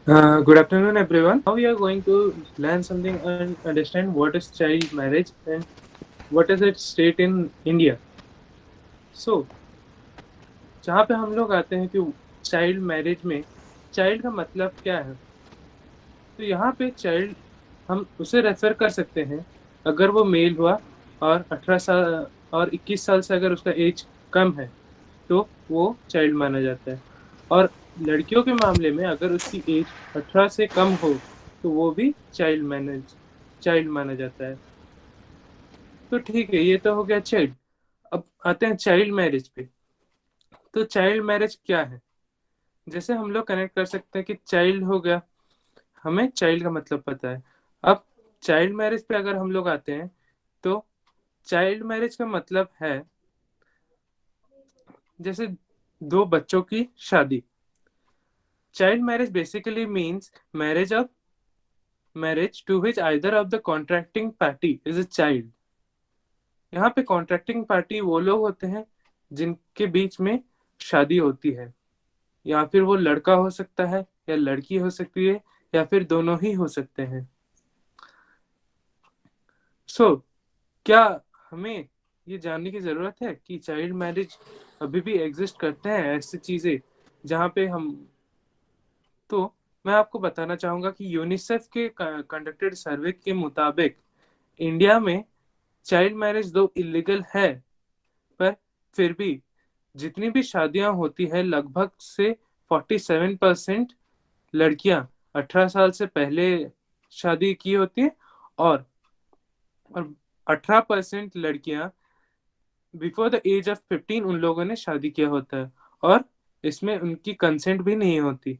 Good afternoon, everyone. Now we are going to learn something and understand what is child marriage and what is its state in India. So, जहाँ पे हम लोग आते हैं कि child marriage में child का मतलब क्या है, तो यहाँ पे चाइल्ड हम उसे रेफर कर सकते हैं अगर वो मेल हुआ और 18 साल और 21 साल से अगर उसका एज कम है तो वो चाइल्ड माना जाता है। और लड़कियों के मामले में अगर उसकी एज 18 से कम हो तो वो भी चाइल्ड माना जाता है। तो ठीक है, ये तो हो गया चाइल्ड। अब आते हैं चाइल्ड मैरिज पे। तो चाइल्ड मैरिज क्या है, जैसे हम लोग कनेक्ट कर सकते हैं कि चाइल्ड हो गया, हमें चाइल्ड का मतलब पता है। अब चाइल्ड मैरिज पे अगर हम लोग आते हैं तो चाइल्ड मैरिज का मतलब है जैसे दो बच्चों की शादी। Child marriage basically means marriage to which either of the contracting party is a child। यहाँ पे कॉन्ट्रैक्टिंग पार्टी वो लोग होते हैं जिनके बीच में शादी होती है, या फिर वो लड़का हो सकता है या लड़की हो सकती है या फिर दोनों ही हो सकते हैं। सो क्या हमें ये जानने की जरूरत है कि चाइल्ड मैरिज अभी भी एग्जिस्ट करते हैं ऐसी चीजें जहाँ पे हम, तो मैं आपको बताना चाहूंगा कि यूनिसेफ के कंडक्टेड सर्वे के मुताबिक इंडिया में चाइल्ड मैरिज दो इलीगल है, पर फिर भी जितनी भी शादियां होती है लगभग से 47% लड़कियां 18 साल से पहले शादी की होती है, और 18% लड़कियां बिफोर द एज ऑफ 15 उन लोगों ने शादी किया होता है, और इसमें उनकी कंसेंट भी नहीं होती।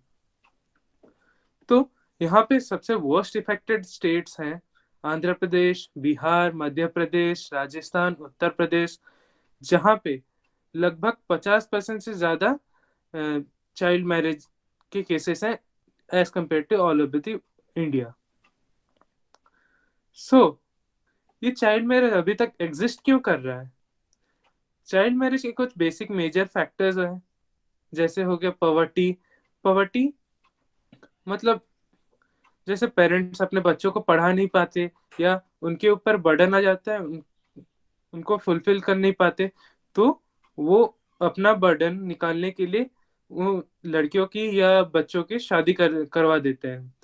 तो यहाँ पे सबसे वर्स्ट इफेक्टेड स्टेट्स हैं आंध्र प्रदेश, बिहार, मध्य प्रदेश, राजस्थान, उत्तर प्रदेश, जहाँ पे लगभग 50% से ज्यादा चाइल्ड मैरिज के केसेस हैं as compared to all over the India. So ये चाइल्ड मैरिज अभी तक एग्जिस्ट क्यों कर रहा है? चाइल्ड मैरिज के कुछ बेसिक मेजर फैक्टर्स हैं, जैसे हो गया पॉवर्टी। पॉवर्टी मतलब जैसे पेरेंट्स अपने बच्चों को पढ़ा नहीं पाते या उनके ऊपर बर्डन आ जाता है, उनको फुलफिल कर नहीं पाते, तो वो अपना बर्डन निकालने के लिए वो लड़कियों की या बच्चों की शादी करवा देते हैं।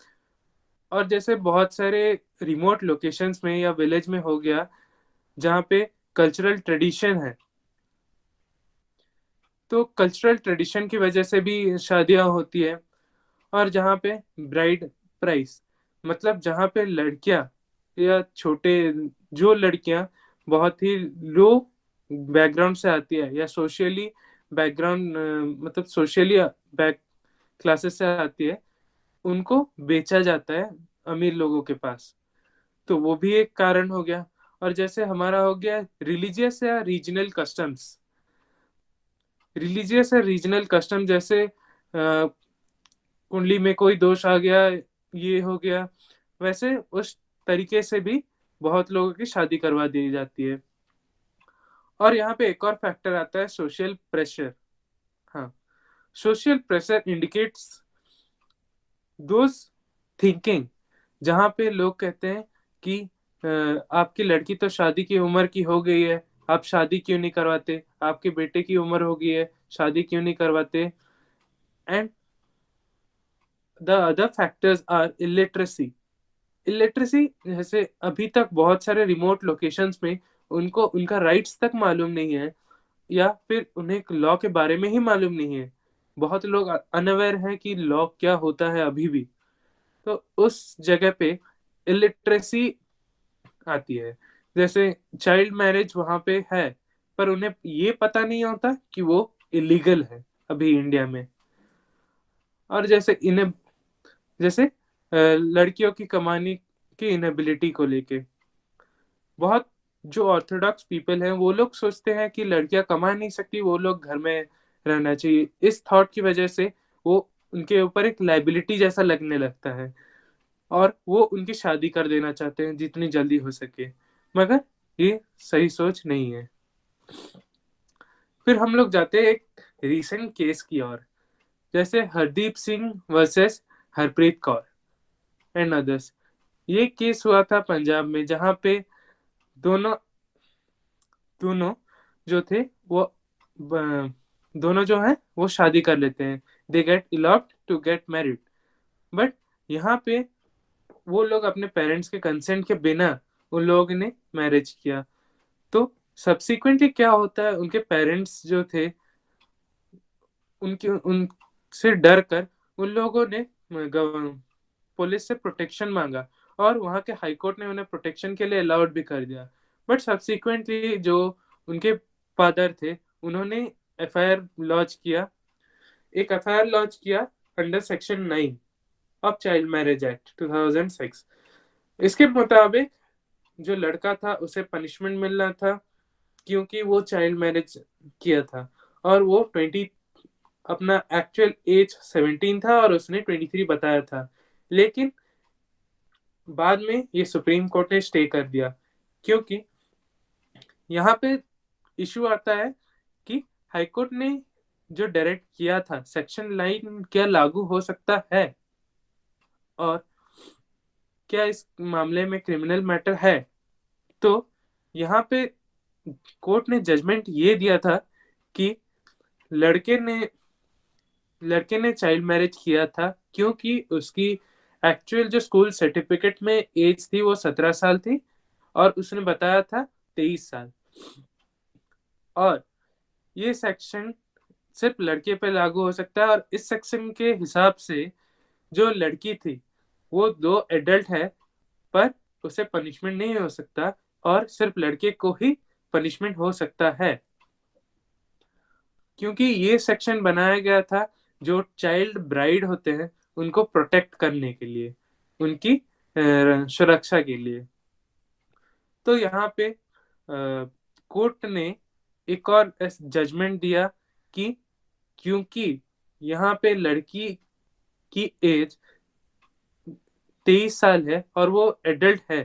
और जैसे बहुत सारे रिमोट लोकेशंस में या विलेज में हो गया जहाँ पे कल्चरल ट्रेडिशन है, तो कल्चरल ट्रेडिशन की वजह से भी शादियां होती है। और जहाँ पे ब्राइड प्राइस, मतलब जहाँ पे लड़कियां या छोटे जो लड़कियां बहुत ही लो बैकग्राउंड से आती है या सोशली बैकग्राउंड मतलब सोशली बैक क्लासेस से आती है, उनको बेचा जाता है अमीर लोगों के पास। तो वो भी एक कारण हो गया। और जैसे हमारा हो गया रिलीजियस या रीजनल कस्टम्स। रिलीजियस या रीजनल कस्टम जैसे कुंडली में कोई दोष आ गया, ये हो गया, वैसे उस तरीके से भी बहुत लोगों की शादी करवा दी जाती है। और यहाँ पे एक और फैक्टर आता है सोशल प्रेशर। हाँ, social pressure indicates those thinking जहाँ पे लोग कहते हैं कि आपकी लड़की तो शादी की उम्र की हो गई है, आप शादी क्यों नहीं करवाते, आपके बेटे की उम्र हो गई है, शादी क्यों नहीं करवाते। And the other factors are illiteracy. Illiteracy जैसे अभी तक बहुत सारे रिमोट लोकेशंस में उनको उनका राइट्स तक मालूम नहीं है, या फिर उन्हें लॉ के बारे में ही मालूम नहीं है। बहुत लोग अनअवेयर हैं कि लॉ क्या होता है अभी भी। तो उस जगह पे इलिटरेसी आती है। जैसे चाइल्ड मैरिज वहां पे है, पर उन्हें ये पता नहीं होता कि वो इलीगल है अभी इंडिया में। और जैसे लड़कियों की कमाने की इनएबिलिटी को लेके बहुत जो ऑर्थोडॉक्स पीपल हैं वो लोग सोचते हैं कि लड़कियां कमा नहीं सकती, वो लोग घर में रहना चाहिए। इस थॉट की वजह से वो उनके ऊपर एक लाइबिलिटी जैसा लगने लगता है, और वो उनकी शादी कर देना चाहते हैं जितनी जल्दी हो सके। मगर ये सही सोच नहीं है। फिर हम लोग जाते हैं एक रीसेंट केस की ओर, जैसे Hardeep Singh versus Harpreet Kaur and others. ये केस हुआ था पंजाब में, जहाँ पे दोनों दोनों जो थे वो दोनों जो है वो शादी कर लेते हैं। They get eloped to get married. But यहाँ पे वो लोग अपने पेरेंट्स के कंसेंट के बिना उन लोगों ने मैरिज किया। तो सब्सिक्वेंटली क्या होता है, उनके पेरेंट्स जो थे उनके उनसे डर कर उन लोगों ने पुलिस से प्रोटेक्शन मांगा, और वहाँ के हाई कोर्ट ने उन्हें प्रोटेक्शन के लिए अलाउड भी कर दिया। बट सब्सिक्वेंटली जो उनके फादर थे उन्होंने एफआईआर लॉन्च किया, एक एफआईआर लॉन्च किया under section 9 of child marriage act 2006। इसके मुताबिक जो लड़का था उसे पनिशमेंट मिलना था, क्योंकि वो चाइल्ड मैरिज किया था, और वो 20 अपना एक्चुअल एज 17 था और उसने 23 बताया था। लेकिन बाद में ये सुप्रीम कोर्ट ने स्टे कर दिया, क्योंकि यहाँ पे इशू आता है कि हाई कोर्ट ने जो डायरेक्ट किया था सेक्शन 9 क्या लागू हो सकता है, और क्या इस मामले में क्रिमिनल मैटर है। तो यहाँ पे कोर्ट ने जजमेंट ये दिया था कि लड़के ने लड़के ने चाइल्ड मैरिज किया था, क्योंकि उसकी एक्चुअल जो स्कूल सर्टिफिकेट में एज थी वो 17 साल थी, और उसने बताया था 23 साल। और ये सेक्शन सिर्फ लड़के पे लागू हो सकता है, और इस सेक्शन के हिसाब से जो लड़की थी वो दो एडल्ट है, पर उसे पनिशमेंट नहीं हो सकता, और सिर्फ लड़के को ही पनिशमेंट हो सकता है, क्योंकि ये सेक्शन बनाया गया था जो चाइल्ड ब्राइड होते हैं उनको प्रोटेक्ट करने के लिए, उनकी सुरक्षा के लिए। तो यहाँ पे कोर्ट ने एक और जजमेंट दिया कि क्योंकि यहाँ पे लड़की की एज 23 साल है और वो एडल्ट है,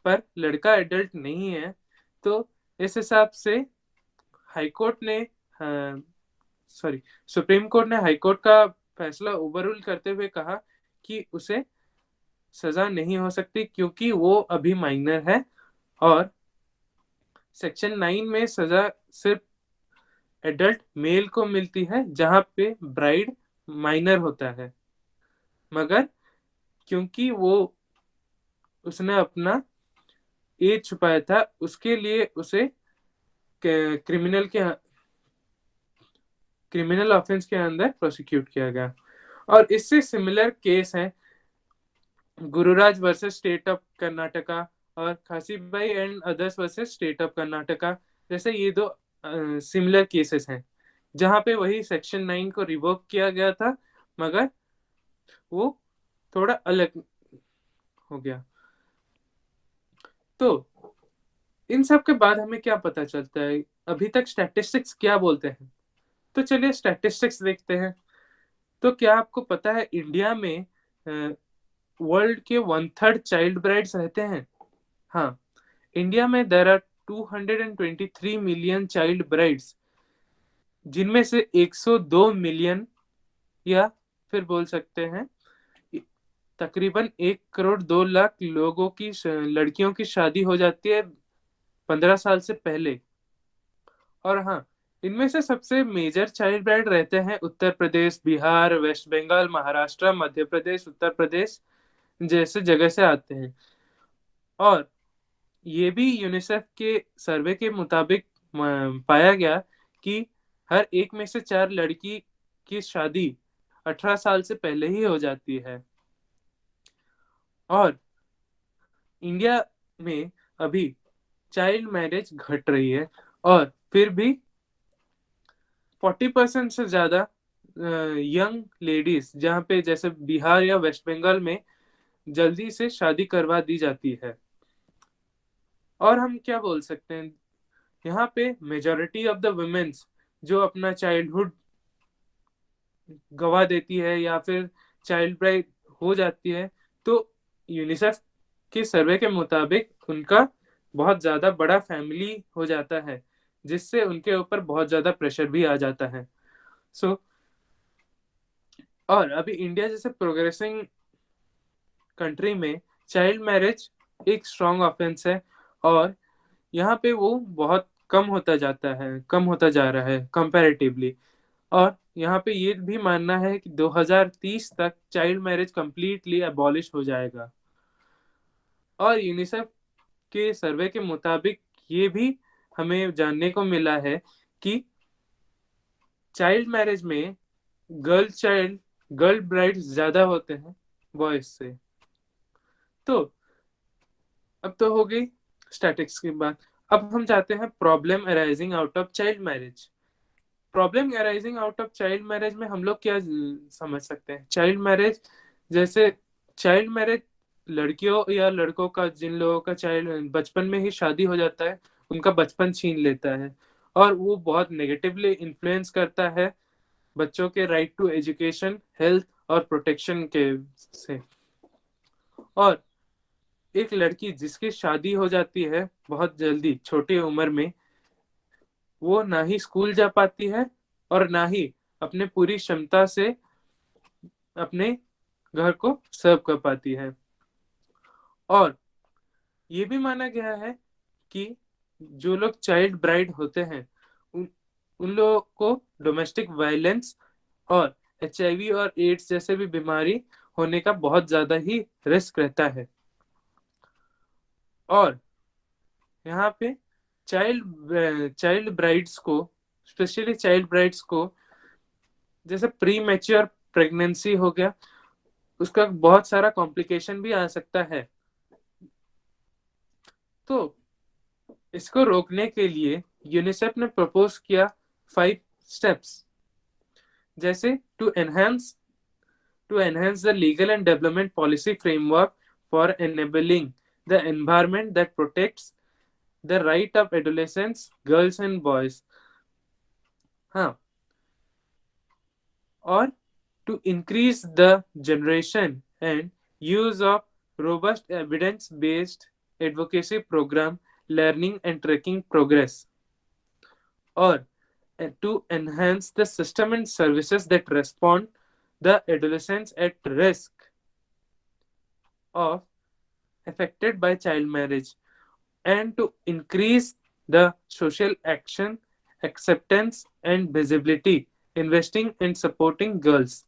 पर लड़का एडल्ट नहीं है, तो इस हिसाब से हाई कोर्ट ने सॉरी सुप्रीम कोर्ट ने हाई कोर्ट का फैसला ओवररूल करते हुए कहा कि उसे सजा नहीं हो सकती, क्योंकि वो अभी माइनर है, और सेक्शन 9 में सजा सिर्फ एडल्ट मेल को मिलती है जहां पे ब्राइड माइनर होता है। मगर क्योंकि वो उसने अपना एज छुपाया था, उसके लिए उसे क्रिमिनल के क्रिमिनल ऑफेंस के अंदर प्रोसिक्यूट किया गया। और इससे सिमिलर केस है Gururaj versus state of Karnataka और Khasibai and others versus state of Karnataka. जैसे ये दो सिमिलर केसेस हैं जहां पे वही सेक्शन 9 को रिवोक किया गया था, मगर वो थोड़ा अलग हो गया। तो इन सब के बाद हमें क्या पता चलता है, अभी तक स्टैटिस्टिक्स क्या बोलते हैं। तो चलिए स्टैटिस्टिक्स देखते हैं। तो क्या आपको पता है इंडिया में वर्ल्ड के 1/3 चाइल्ड ब्राइड्स रहते हैं। हाँ, इंडिया में there are 223 million child brides, जिनमें से 102 मिलियन, या फिर बोल सकते हैं तकरीबन 1 करोड़ 2 लाख लोगों की लड़कियों की शादी हो जाती है 15 साल से पहले। और हाँ, इनमें से सबसे मेजर चाइल्ड ब्राइड रहते हैं उत्तर प्रदेश, बिहार, वेस्ट बंगाल, महाराष्ट्र, मध्य प्रदेश, उत्तर प्रदेश जैसे जगह से आते हैं। और ये भी यूनिसेफ के सर्वे के मुताबिक पाया गया कि हर एक में से 4 लड़की की शादी 18 साल से पहले ही हो जाती है। और इंडिया में अभी चाइल्ड मैरिज घट रही है, और फिर भी 40% से ज्यादा यंग लेडीज, जहाँ पे जैसे बिहार या वेस्ट बंगाल में जल्दी से शादी करवा दी जाती है। और हम क्या बोल सकते हैं, यहाँ पे मेजोरिटी ऑफ द वुमेन्स जो अपना चाइल्डहुड गवा देती है या फिर चाइल्ड ब्राइड हो जाती है, तो यूनिसेफ के सर्वे के मुताबिक उनका बहुत ज्यादा बड़ा फैमिली हो जाता है, जिससे उनके ऊपर बहुत ज्यादा प्रेशर भी आ जाता है। सो और अभी इंडिया जैसे प्रोग्रेसिंग कंट्री में चाइल्ड मैरिज एक स्ट्रॉन्ग ऑफेंस है, और यहाँ पे वो बहुत कम होता जा रहा है कंपैरेटिवली। और यहाँ पे ये भी मानना है कि 2030 तक चाइल्ड मैरिज कंप्लीटली अबॉलिश हो जाएगा। और यूनिसेफ के सर्वे के मुताबिक ये भी हमें जानने को मिला है कि चाइल्ड मैरिज में चाइल्ड गर्ल ब्राइड ज्यादा होते हैं बॉयज से। तो अब तो हो गई स्टैटिक्स की बात। अब हम जाते हैं problem arising out of child marriage. Problem arising out of child marriage में हम लोग क्या समझ सकते हैं? चाइल्ड मैरिज जैसे चाइल्ड मैरिज लड़कियों या लड़कों का, जिन लोगों का चाइल्ड बचपन में ही शादी हो जाता है, उनका बचपन छीन लेता है, और वो बहुत नेगेटिवली इन्फ्लुएंस करता है बच्चों के राइट टू एजुकेशन, हेल्थ और प्रोटेक्शन के से। और एक लड़की जिसकी शादी हो जाती है बहुत जल्दी छोटी उम्र में, वो ना ही स्कूल जा पाती है और ना ही अपने पूरी क्षमता से अपने घर को सर्व कर पाती है। और ये भी माना गया है कि जो लोग चाइल्ड ब्राइड होते हैं, उन उन लोगों को डोमेस्टिक वायलेंस और एचआईवी और एड्स जैसे भी बीमारी होने का बहुत ज्यादा ही रिस्क रहता है। और यहाँ पे चाइल्ड ब्राइड्स को, स्पेशली चाइल्ड ब्राइड्स को, जैसे प्री मैच्योर प्रेगनेंसी हो गया, उसका बहुत सारा कॉम्प्लिकेशन भी आ सकता है। तो इसको रोकने के लिए यूनिसेफ ने प्रपोज किया 5 स्टेप्स, जैसे to enhance the legal and development policy framework for enabling the environment that protects the right of adolescents, girls and boys. हाँ, और to increase the generation and use of robust evidence-based advocacy program, learning and tracking progress, or to enhance the system and services that respond the adolescents at risk of affected by child marriage, and to increase the social action, acceptance and visibility, investing in supporting girls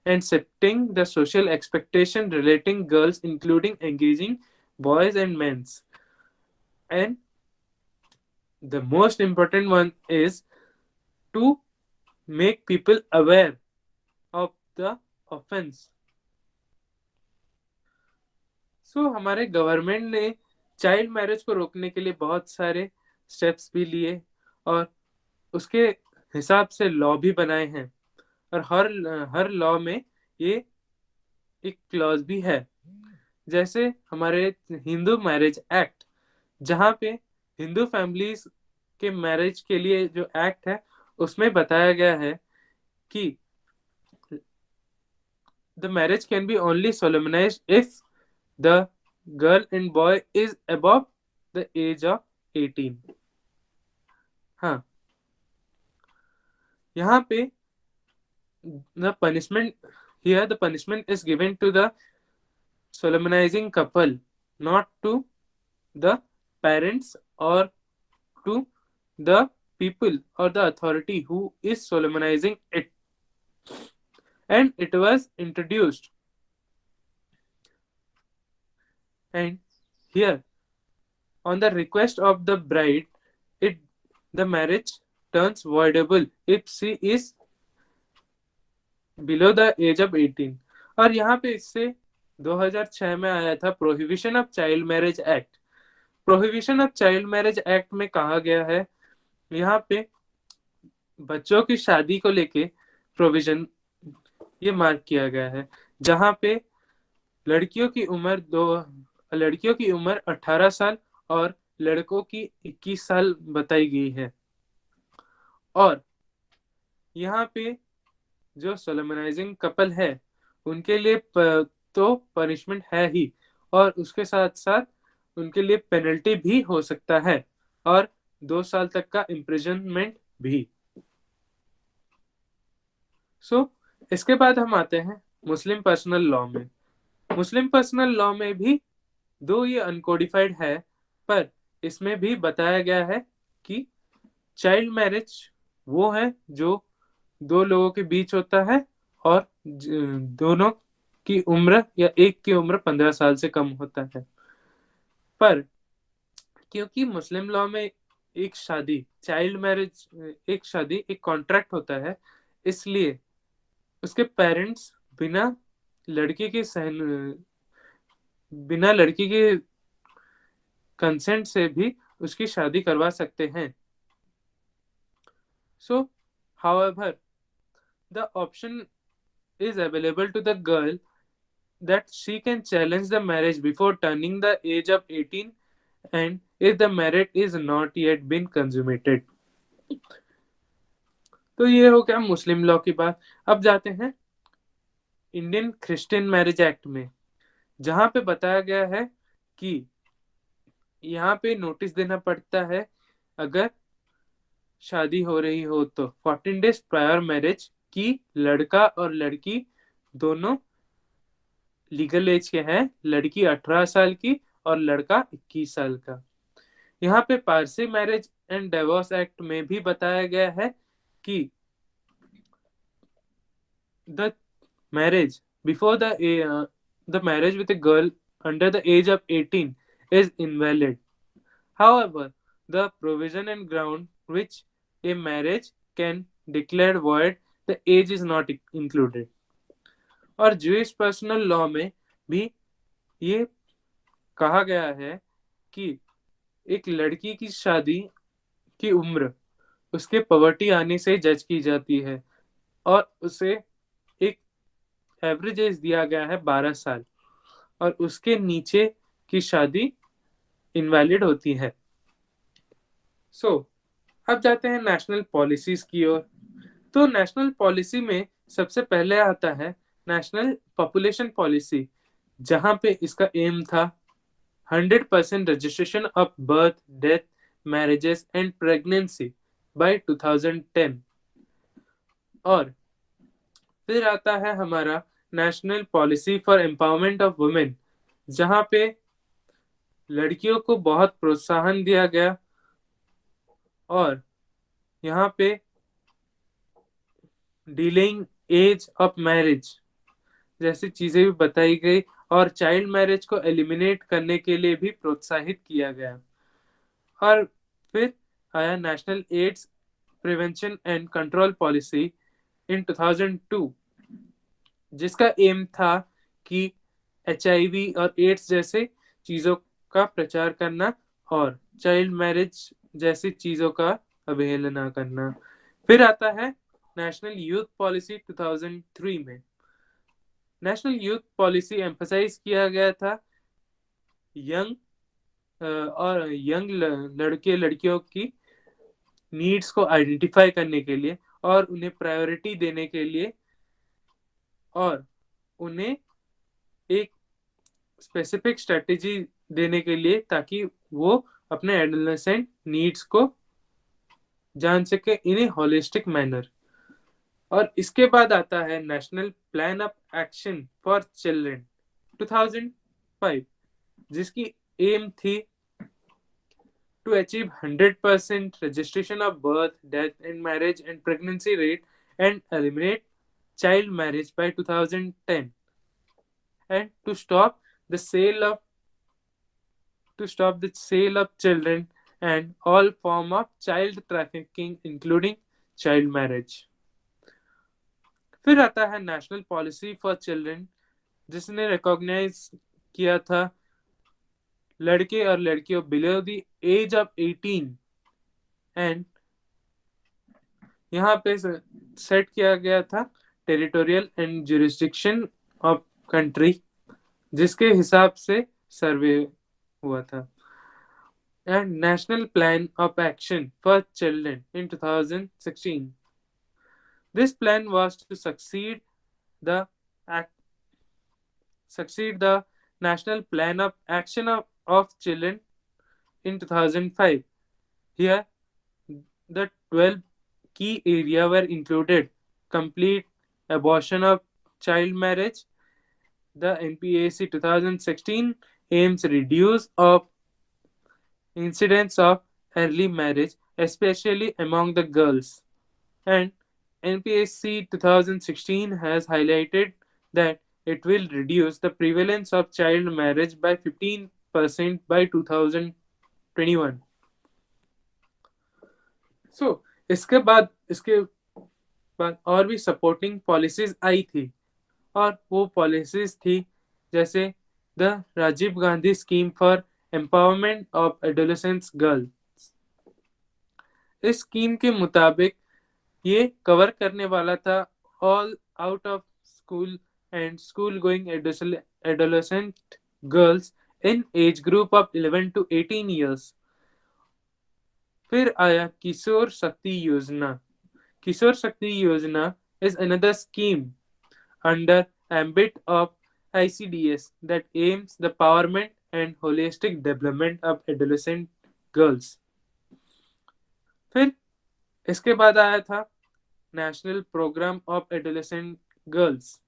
and setting the social expectation relating girls, including engaging boys and men's. And the most important one is to make people aware of the offense. हमारे government ने child marriage को रोकने के लिए बहुत सारे steps भी लिए, और उसके हिसाब से लॉ भी बनाए हैं। और हर लॉ में ये एक क्लॉज भी है, जैसे हमारे हिंदू मैरिज एक्ट, जहाँ पे हिंदू फैमिलीज के मैरिज के लिए जो एक्ट है, उसमें बताया गया है कि the marriage can be only solemnized if the girl and boy is above the age of 18। हाँ, यहाँ पे the punishment is given to the solemnizing couple, not to the parents or to the people or the authority who is solemnizing it. And it was introduced, and here, on the request of the bride, it the marriage turns voidable if she is below the age of 18। और यहाँ पे इससे 2006 में आया था prohibition of child marriage act. Prohibition of child marriage act में कहा गया है, यहाँ पे बच्चों की शादी को लेके प्रोविजन ये मार्क किया गया है, जहाँ पे लड़कियों की उम्र दो लड़कियों की उम्र 18 साल और लड़कों की 21 साल बताई गई है। और यहाँ पे जो सोलेमनाइजिंग कपल है, उनके लिए तो पनिशमेंट है ही, और उसके साथ साथ उनके लिए पेनल्टी भी हो सकता है, और 2 साल तक का इम्प्रिजनमेंट भी। So इसके बाद हम आते हैं मुस्लिम पर्सनल लॉ में। मुस्लिम पर्सनल लॉ में भी दो ये अनकोडिफाइड है, पर इसमें भी बताया गया है कि चाइल्ड मैरिज वो है जो दो लोगों के बीच होता है और दोनों की उम्र या एक की उम्र 15 साल से कम होता है। पर क्योंकि मुस्लिम लॉ में एक शादी चाइल्ड मैरिज एक शादी एक कॉन्ट्रैक्ट होता है, इसलिए उसके पेरेंट्स बिना लड़की के सहन बिना लड़की के कंसेंट से भी उसकी शादी करवा सकते हैं। सो however the option is available to the girl that she can challenge the marriage before turning the age of 18 and if the marriage is not yet been consummated। तो ये हो गया मुस्लिम लॉ की बात। अब जाते हैं इंडियन क्रिश्चियन मैरिज एक्ट में, जहां पे बताया गया है कि यहाँ पे नोटिस देना पड़ता है अगर शादी हो रही हो तो 14 days प्रायर मैरिज की लड़का और लड़की दोनों लीगल एज के हैं, लड़की 18 साल की और लड़का 21 साल का। यहाँ पे Parsi marriage and divorce act में भी बताया गया है कि the marriage before the marriage with a girl under the age of 18 is invalid. However, the provision and ground which a marriage can declare void, the age is not included। और Jewish personal law में भी ये कहा गया है कि एक लड़की की शादी की उम्र उसके पवर्टी आने से जज की जाती है और उसे एक एवरेज एज दिया गया है 12 साल, और उसके नीचे की शादी इनवैलिड होती है। अब जाते हैं नेशनल पॉलिसीज की ओर। तो नेशनल पॉलिसी में सबसे पहले आता है नेशनल पॉपुलेशन पॉलिसी, जहां पे इसका एम था 100% registration of birth, death, marriages and pregnancy bye 2010। और फिर आता है हमारा national policy for empowerment of women, जहां पे लड़कियों को बहुत प्रोत्साहन दिया गया और यहाँ पे डिलेइंग एज ऑफ मैरिज जैसी चीजें भी बताई गई और चाइल्ड मैरिज को एलिमिनेट करने के लिए भी प्रोत्साहित किया गया। और फिर आया national ads prevention and control policy in 2002, जिसका एम था कि HIV और एड्स जैसे चीजों का प्रचार करना और चाइल्ड मैरिज जैसी चीजों का अवहेलना करना। फिर आता है नेशनल यूथ पॉलिसी 2003 में। नेशनल यूथ पॉलिसी एम्फसाइज किया गया था यंग और यंग लड़के लड़कियों की नीड्स को आइडेंटिफाई करने के लिए और उन्हें प्रायोरिटी देने के लिए और उन्हें एक स्पेसिफिक स्ट्रेटेजी देने के लिए ताकि वो अपने एडोलेसेंट नीड्स को जान सके इन ए होलिस्टिक मैनर। और इसके बाद आता है national plan of action for children 2005, जिसकी एम थी to achieve 100% registration of birth, death, and marriage and pregnancy rate and eliminate child marriage by 2010, and to stop the sale of children and all form of child trafficking including child marriage। फिर आता है national policy for children, जिसने recognize किया था लड़के और लड़कियों below the age of 18 and यहाँ पे सेट किया गया था territorial and jurisdiction of country, जिसके हिसाब से सर्वे हुआ था। And national plan of action for children in 2016, this plan was to the succeed the national plan of action of children in 2005। Here the 12 key areas were included: complete abortion of child marriage. The NPAC 2016 aims reduce of incidence of early marriage, especially among the girls. And NPSC 2016 has highlighted that it will reduce the prevalence of child marriage by 15% by 2021. So, इसके बाद और भी supporting policies आई थी, और वो policies थी जैसे the Rajiv Gandhi scheme for empowerment of adolescence girls. इस स्कीम के मुताबिक ये कवर करने वाला था all out of school and school going adolescent girls in age group of 11 to 18 years. फिर आया किशोर शक्ति योजना। किशोर शक्ति योजना is another scheme under ambit of ICDS that aims the empowerment and holistic development of adolescent girls। फिर इसके बाद आया था national programme of adolescent girls.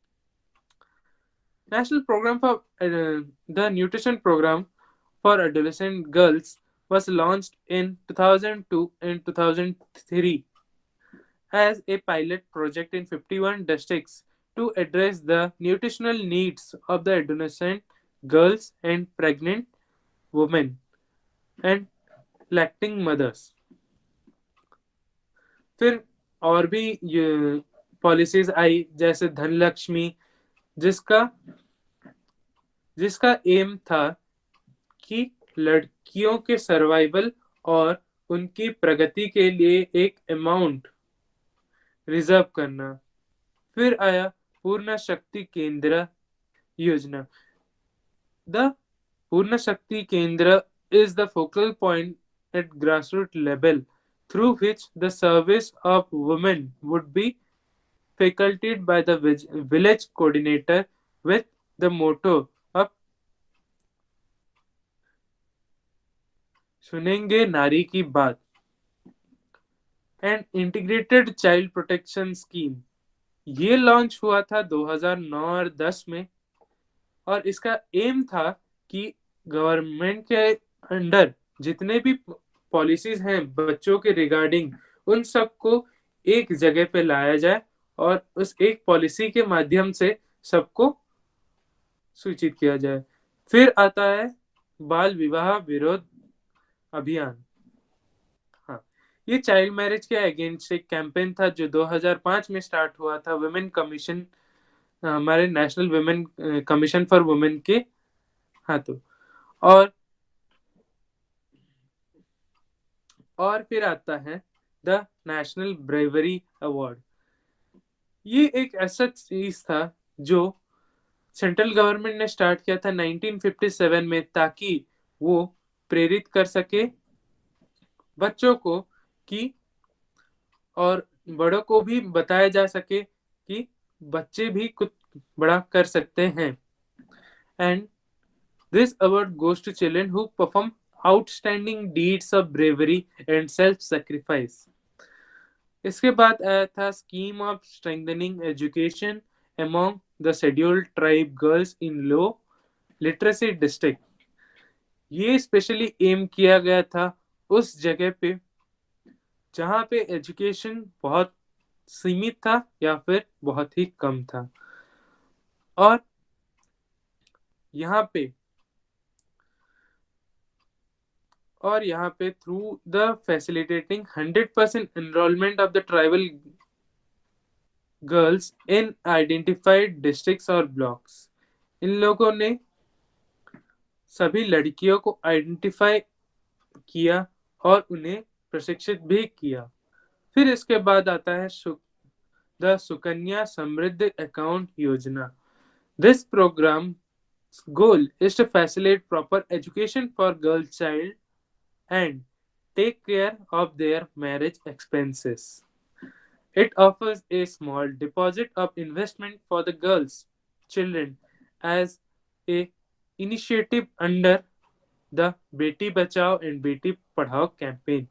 National Program for the Nutrition Program for Adolescent Girls was launched in 2002 and 2003 as a pilot project in 51 districts to address the nutritional needs of the adolescent girls and pregnant women and lacting mothers। फिर और भी ये policies आई जैसे धनलक्ष्मी, जिसका जिसका M था कि लड़कियों के सर्वाइवल और उनकी प्रगति के लिए एक अमाउंट रिजर्व करना। फिर आया पूर्ण शक्ति केंद्र योजना। द पूर्ण शक्ति केंद्र is the focal point at grassroots level through which the service of women would be facultated by the village coordinator with the motto of सुनेंगे नारी की बात and integrated child protection scheme. ये लॉन्च हुआ था 2009 और 10 में, और इसका एम था कि गवर्नमेंट के अंडर जितने भी पॉलिसीज हैं बच्चों के रिगार्डिंग, उन सबको एक जगह पे लाया जाए और उस एक पॉलिसी के माध्यम से सबको सूचित किया जाए। फिर आता है बाल विवाह विरोध अभियान। हाँ, ये चाइल्ड मैरिज के अगेंस्ट एक कैंपेन था जो 2005 में स्टार्ट हुआ था वुमेन कमीशन, हमारे national women commission for women के हाथों। और फिर आता है द नेशनल ब्रेवरी अवार्ड। ये एक ऐसा चीज था जो सेंट्रल गवर्नमेंट ने स्टार्ट किया था 1957 में, ताकि वो प्रेरित कर सके बच्चों को कि, और बड़ों को भी बताया जा सके कि बच्चे भी कुछ बड़ा कर सकते हैं। And this award goes to children who perform outstanding deeds of bravery and self sacrifice. इसके बाद आया था scheme of strengthening education among the scheduled tribe girls in low literacy district. ये स्पेशली एम किया गया था उस जगह पे जहाँ पे एजुकेशन बहुत सीमित था या फिर बहुत ही कम था। और यहाँ पे through the facilitating 100% enrolment of the tribal girls in identified districts और ब्लॉक्स, इन लोगों ने सभी लड़कियों को आइडेंटिफाई किया और उन्हें प्रशिक्षित भी किया। फिर इसके बाद आता है the Sukanya Samriddhi account Yojana. This programme goal is to facilitate proper education for girl child and take care of their marriage expenses. It offers a small deposit of investment for the girls children as a initiative under the Beti Bachao and Beti Padhao campaign.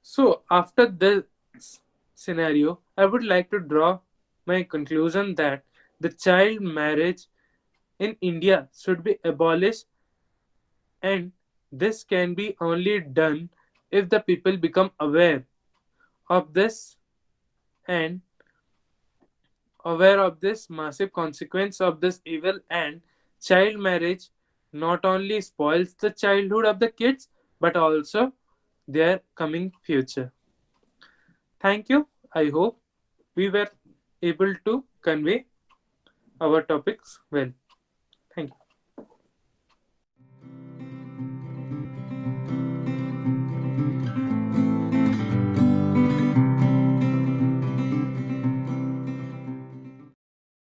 So after this scenario, I would like to draw my conclusion that the child marriage in India should be abolished, and this can be only done if the people become of this and aware of this massive consequence of this evil. And child marriage not only spoils the childhood of the kids but also their coming future. Thank you. I hope we were able to convey our topics well. Thank you.